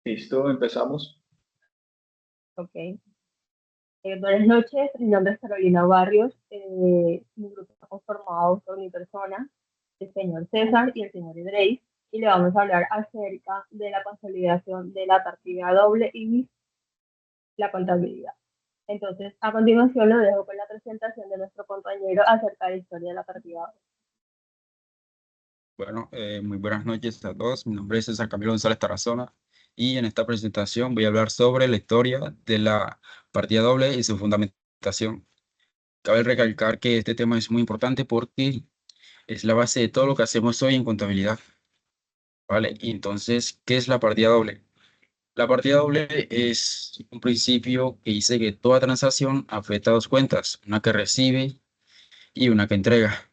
Listo, empezamos. Ok. Buenas noches, mi nombre es Carolina Barrios. Mi grupo está conformado por mi persona, el señor César y el señor Idreis, y le vamos a hablar acerca de la consolidación de la partida doble y la contabilidad. Entonces, a continuación lo dejo con la presentación de nuestro compañero acerca de la historia de la partida doble. Bueno, muy buenas noches a todos. Mi nombre es César Camilo González Tarazona y en esta presentación voy a hablar sobre la historia de la partida doble y su fundamentación. Cabe recalcar que este tema es muy importante porque es la base de todo lo que hacemos hoy en contabilidad, ¿vale? Y entonces, ¿qué es la partida doble? La partida doble es un principio que dice que toda transacción afecta a dos cuentas, una que recibe y una que entrega.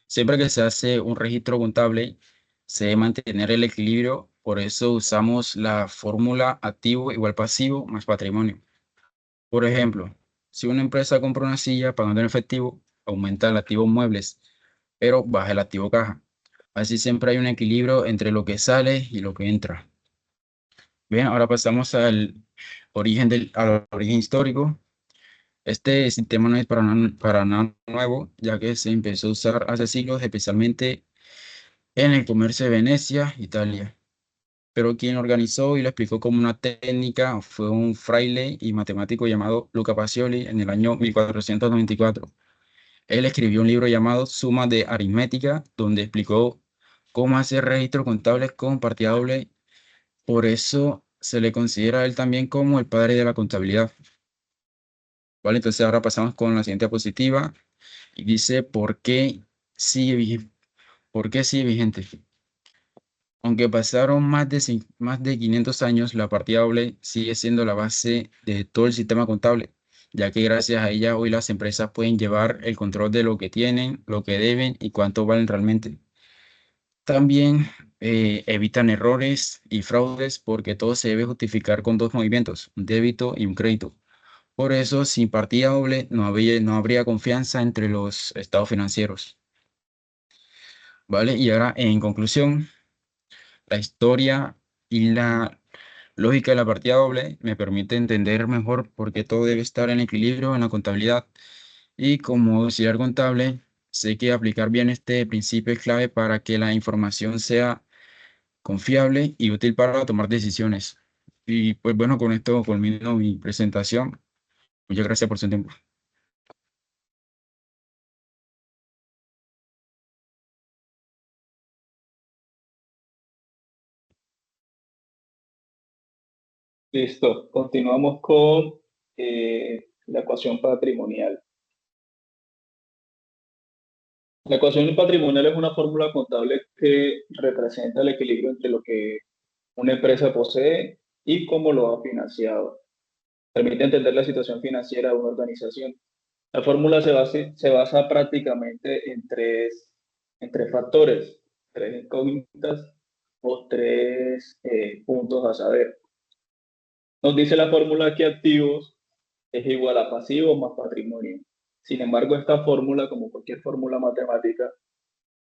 Siempre que se hace un registro contable, se debe mantener el equilibrio, por eso usamos la fórmula activo igual pasivo más patrimonio. Por ejemplo, si una empresa compra una silla pagando en efectivo, aumenta el activo muebles, pero baja el activo caja. Así siempre hay un equilibrio entre lo que sale y lo que entra. Bien, ahora pasamos al origen histórico. Este sistema no es para nada nuevo, ya que se empezó a usar hace siglos, especialmente en el comercio de Venecia, Italia. Pero quien lo organizó y lo explicó como una técnica fue un fraile y matemático llamado Luca Pacioli en el año 1494. Él escribió un libro llamado Suma de Aritmética, donde explicó cómo hacer registros contables con partida doble. Por eso se le considera a él también como el padre de la contabilidad. ¿Vale? Entonces ahora pasamos con la siguiente diapositiva y dice por qué sigue vigente. Aunque pasaron más de 500 años, la partida doble sigue siendo la base de todo el sistema contable, ya que gracias a ella hoy las empresas pueden llevar el control de lo que tienen, lo que deben y cuánto valen realmente. También evitan errores y fraudes porque todo se debe justificar con dos movimientos, un débito y un crédito. Por eso, sin partida doble no habría confianza entre los estados financieros. ¿Vale? Y ahora, en conclusión, la historia y la lógica de la partida doble me permite entender mejor por qué todo debe estar en equilibrio en la contabilidad. Y como auxiliar contable, sé que aplicar bien este principio es clave para que la información sea confiable y útil para tomar decisiones. Y pues bueno, con esto culmino mi presentación. Muchas gracias por su tiempo. Listo, continuamos con la ecuación patrimonial. La ecuación patrimonial es una fórmula contable que representa el equilibrio entre lo que una empresa posee y cómo lo ha financiado. Permite entender la situación financiera de una organización. La fórmula se basa prácticamente en tres factores, tres incógnitas o tres puntos a saber. Nos dice la fórmula que activos es igual a pasivos más patrimonio. Sin embargo, esta fórmula, como cualquier fórmula matemática,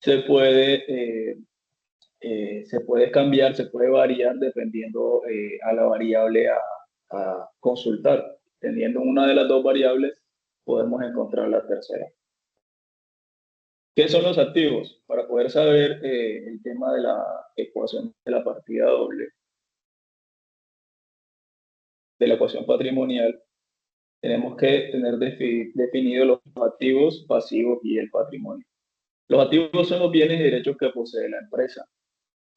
se puede, se puede cambiar, se puede variar dependiendo a la variable a consultar. Teniendo una de las dos variables, podemos encontrar la tercera. ¿Qué son los activos? Para poder saber el tema de la ecuación de la partida doble, de la ecuación patrimonial, tenemos que tener definidos los activos, pasivos y el patrimonio. Los activos son los bienes y derechos que posee la empresa.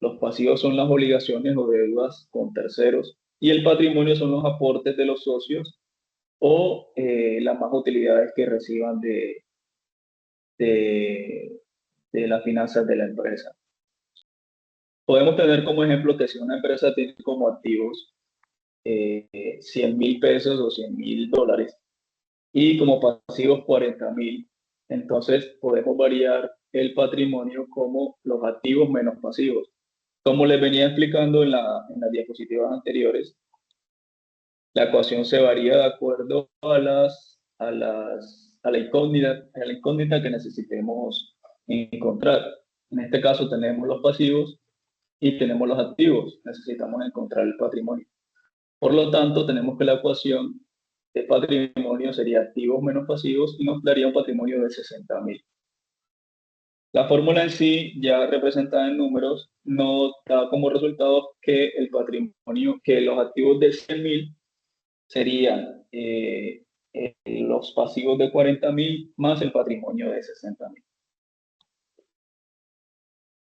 Los pasivos son las obligaciones o deudas con terceros. Y el patrimonio son los aportes de los socios o las más utilidades que reciban de, de las finanzas de la empresa. Podemos tener como ejemplo que si una empresa tiene como activos 100.000 pesos o 100.000 dólares y como pasivos 40.000, entonces podemos variar el patrimonio como los activos menos pasivos. Como les venía explicando en las diapositivas anteriores, la ecuación se varía de acuerdo a la incógnita que necesitemos encontrar. En este caso tenemos los pasivos y tenemos los activos. Necesitamos encontrar el patrimonio. Por lo tanto, tenemos que la ecuación de patrimonio sería activos menos pasivos y nos daría un patrimonio de 60.000. La fórmula en sí, ya representada en números, nos da como resultado que el patrimonio, que los activos de 100.000 serían los pasivos de 40.000 más el patrimonio de 60.000.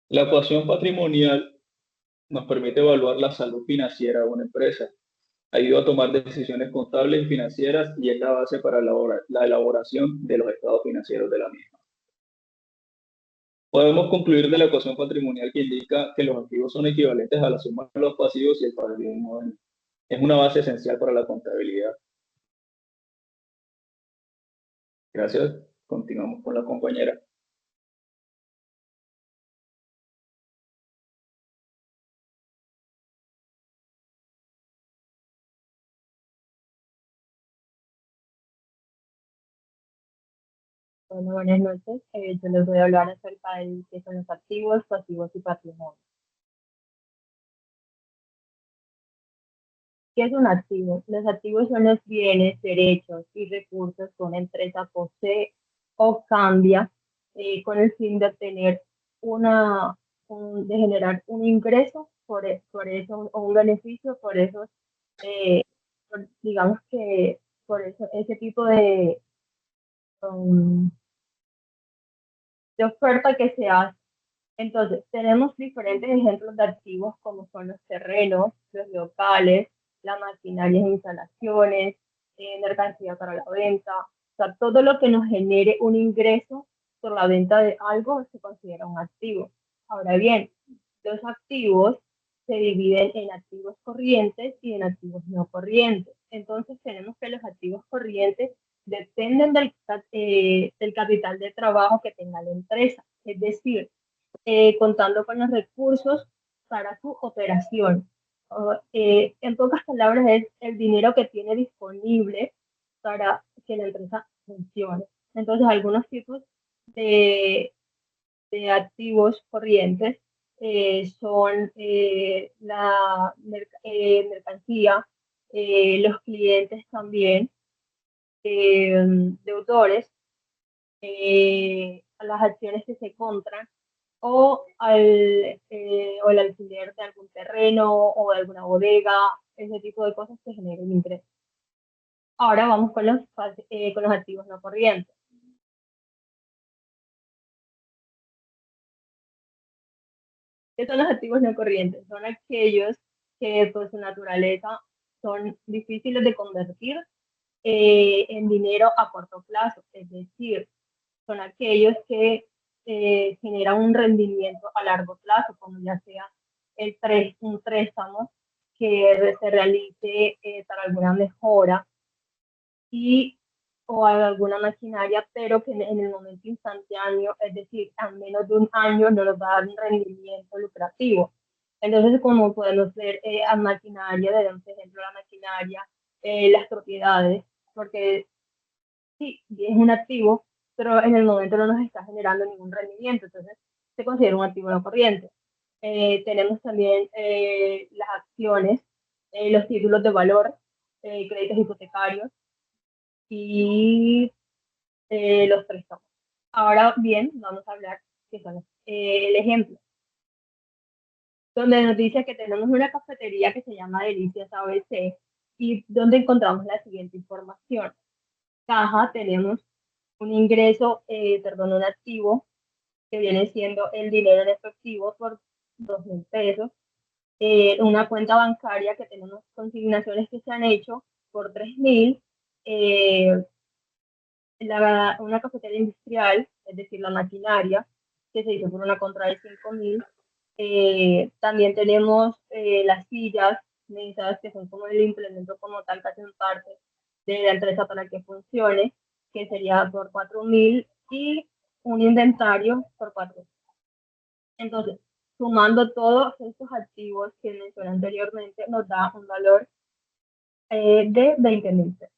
La ecuación patrimonial nos permite evaluar la salud financiera de una empresa. Ayuda a tomar decisiones contables y financieras y es la base para la elaboración de los estados financieros de la misma. Podemos concluir de la ecuación patrimonial que indica que los activos son equivalentes a la suma de los pasivos y el patrimonio es una base esencial para la contabilidad. Gracias. Continuamos con la compañera. Bueno, buenas noches. Yo les voy a hablar acerca de qué son los activos, pasivos y patrimonio. ¿Qué es un activo? Los activos son los bienes, derechos y recursos que una empresa posee o cambia con el fin de obtener de generar un ingreso por eso, o un beneficio por esos, digamos que por eso, ese tipo um, de oferta que se hace. Entonces, tenemos diferentes ejemplos de activos como son los terrenos, los locales, la maquinaria e instalaciones, mercancía para la venta. O sea, todo lo que nos genere un ingreso por la venta de algo se considera un activo. Ahora bien, los activos se dividen en activos corrientes y en activos no corrientes. Entonces, tenemos que los activos corrientes dependen del capital de trabajo que tenga la empresa. Es decir, contando con los recursos para su operación. En pocas palabras, es el dinero que tiene disponible para que la empresa funcione. Entonces, algunos tipos de, de activos corrientes son la mercancía, los clientes también, deudores, las acciones que se compran o o el alquiler de algún terreno o de alguna bodega, ese tipo de cosas que generan ingresos. Ahora vamos con los activos no corrientes. ¿Qué son los activos no corrientes? Son aquellos que por su naturaleza son difíciles de convertir en dinero a corto plazo, es decir, son aquellos que generan un rendimiento a largo plazo, como ya sea un préstamo que se realice para alguna mejora o alguna maquinaria, pero que en el momento instantáneo, es decir, a menos de un año, no nos va a dar un rendimiento lucrativo. Entonces, como podemos ver, a maquinaria, debemos, por ejemplo, la maquinaria, las propiedades, porque sí, es un activo, pero en el momento no nos está generando ningún rendimiento, entonces se considera un activo no corriente. Tenemos también las acciones, los títulos de valor, créditos hipotecarios y los préstamos. Ahora bien, vamos a hablar qué son el ejemplo, donde nos dice que tenemos una cafetería que se llama Delicias ABC y donde encontramos la siguiente información. Caja, tenemos un ingreso, un activo que viene siendo el dinero en efectivo por 2.000 pesos, una cuenta bancaria que tenemos consignaciones que se han hecho por 3.000, una cafetería industrial, es decir, la maquinaria, que se hizo por una compra de 5.000. También tenemos las sillas, mesas, que son como el implemento como tal, que hacen parte de la empresa para que funcione, que sería por 4.000, y un inventario por 4.000. Entonces, sumando todos estos activos que mencioné anteriormente, nos da un valor de 20.000 pesos.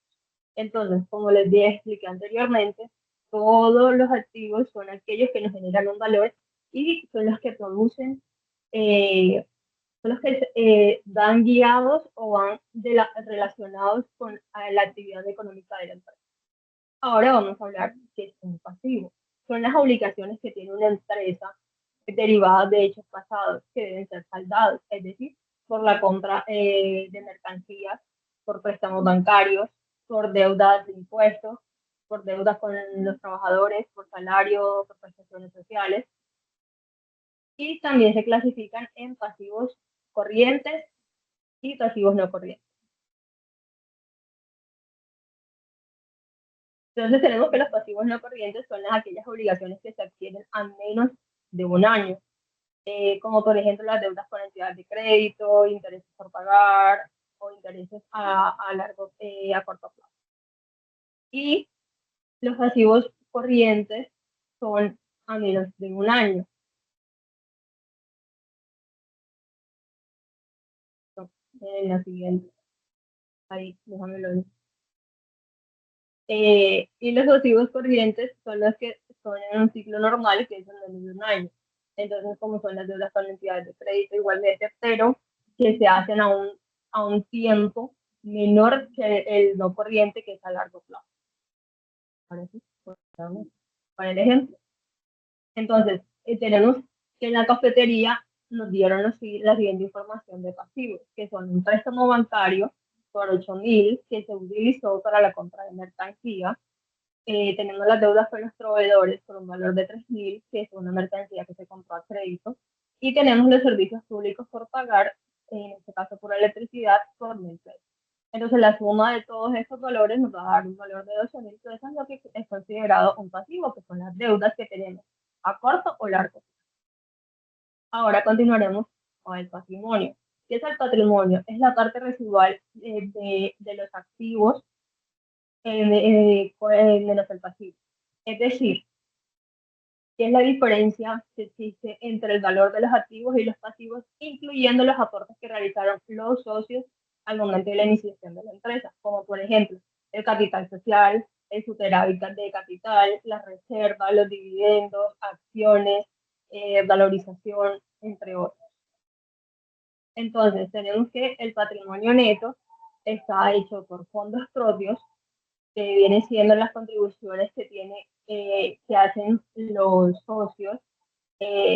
Entonces, como les expliqué anteriormente, todos los activos son aquellos que nos generan un valor y son los que producen son los que van guiados o van relacionados con la actividad económica de la empresa. Ahora vamos a hablar de qué es un pasivo. Son las obligaciones que tiene una empresa derivadas de hechos pasados que deben ser saldados, es decir, por la compra de mercancías, por préstamos bancarios, por deudas de impuestos, por deudas con los trabajadores, por salarios, por prestaciones sociales. Y también se clasifican en pasivos corrientes y pasivos no corrientes. Entonces tenemos que los pasivos no corrientes son aquellas obligaciones que se adquieren a menos de un año, como por ejemplo las deudas con entidades de crédito, intereses por pagar o intereses a corto plazo. Y los pasivos corrientes son a menos de un año. En la siguiente. Ahí, déjamelo ver. Y los pasivos corrientes son los que son en un ciclo normal, que es en menos de un año. Entonces, como son las deudas con entidades de crédito igualmente, pero que se hacen a un tiempo menor que el no corriente, que es a largo plazo. Ahora sí, para el ejemplo. Entonces, tenemos que en la cafetería nos dieron la siguiente información de pasivos, que son un préstamo bancario por 8.000 que se utilizó para la compra de mercancía. Tenemos las deudas con los proveedores por un valor de 3.000, que es una mercancía que se compró a crédito. Y tenemos los servicios públicos por pagar, en este caso por electricidad, por 1.000 pesos. Entonces, la suma de todos estos valores nos va a dar un valor de 12.000 pesos, lo que es considerado un pasivo, que son las deudas que tenemos a corto o largo plazo. Ahora continuaremos con el patrimonio. ¿Qué es el patrimonio? Es la parte residual de los activos menos el pasivo. Es decir, ¿qué es la diferencia que existe entre el valor de los activos y los pasivos, incluyendo los aportes que realizaron los socios al momento de la iniciación de la empresa? Como por ejemplo, el capital social, el superávit de capital, las reservas, los dividendos, acciones, valorización, entre otros. Entonces, tenemos que el patrimonio neto está hecho por fondos propios, que viene siendo las contribuciones que hacen los socios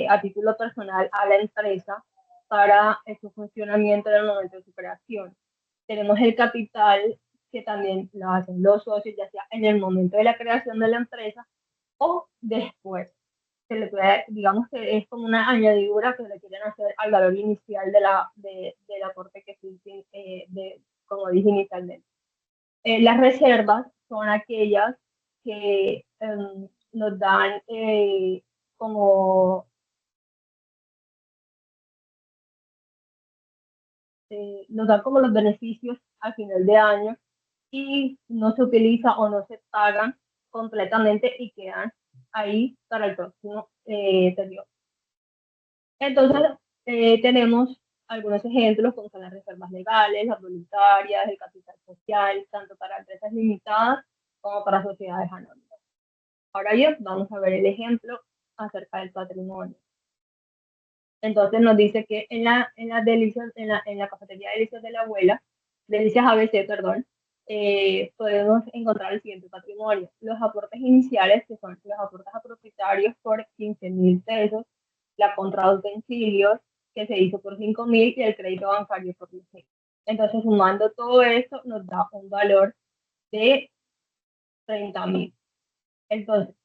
a título personal a la empresa para su funcionamiento en el momento de su creación. Tenemos el capital, que también lo hacen los socios, ya sea en el momento de la creación de la empresa o después. Digamos que es como una añadidura que le quieren hacer al valor inicial del aporte que se como dije inicialmente. Las reservas son aquellas que nos dan como los beneficios al final de año y no se utiliza o no se pagan completamente y quedan ahí para el próximo periodo. Entonces, tenemos algunos ejemplos como son las reservas legales, las voluntarias, el capital social, tanto para empresas limitadas como para sociedades anónimas. Ahora bien, vamos a ver el ejemplo acerca del patrimonio. Entonces nos dice que en la cafetería Delicias de la abuela, Delicias ABC, perdón, podemos encontrar el siguiente patrimonio. Los aportes iniciales, que son los aportes a propietarios por 15.000 pesos, la compra de utensilios, que se hizo por 5.000, y el crédito bancario por 10.000. Entonces, sumando todo esto, nos da un valor de 30.000. Entonces,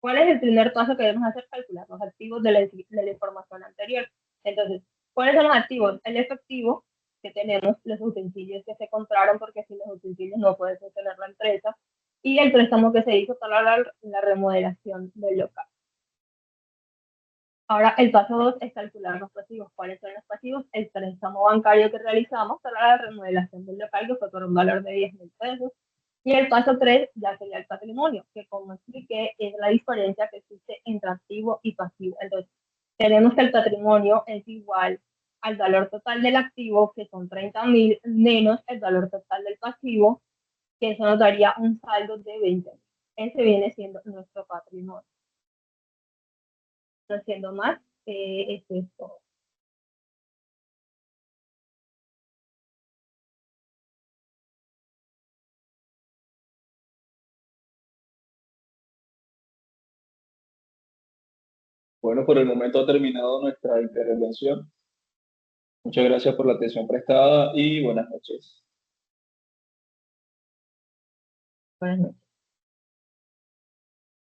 ¿cuál es el primer paso que debemos hacer? Calcular los activos de la información anterior. Entonces, ¿cuáles son los activos? El efectivo, que tenemos, los utensilios que se compraron, porque sin los utensilios no puede funcionar la empresa, y el préstamo que se hizo para la remodelación del local. Ahora, el paso 2 es calcular los pasivos. ¿Cuáles son los pasivos? El préstamo bancario que realizamos para la remodelación del local, que fue por un valor de 10.000 pesos. Y el paso 3 ya sería el patrimonio, que como expliqué es la diferencia que existe entre activo y pasivo. Entonces, tenemos que el patrimonio es igual al valor total del activo, que son 30.000, menos el valor total del pasivo, que eso nos daría un saldo de 20.000. Ese viene siendo nuestro patrimonio. No siendo más, esto es todo. Bueno, por el momento ha terminado nuestra intervención. Muchas gracias por la atención prestada y buenas noches. Buenas noches.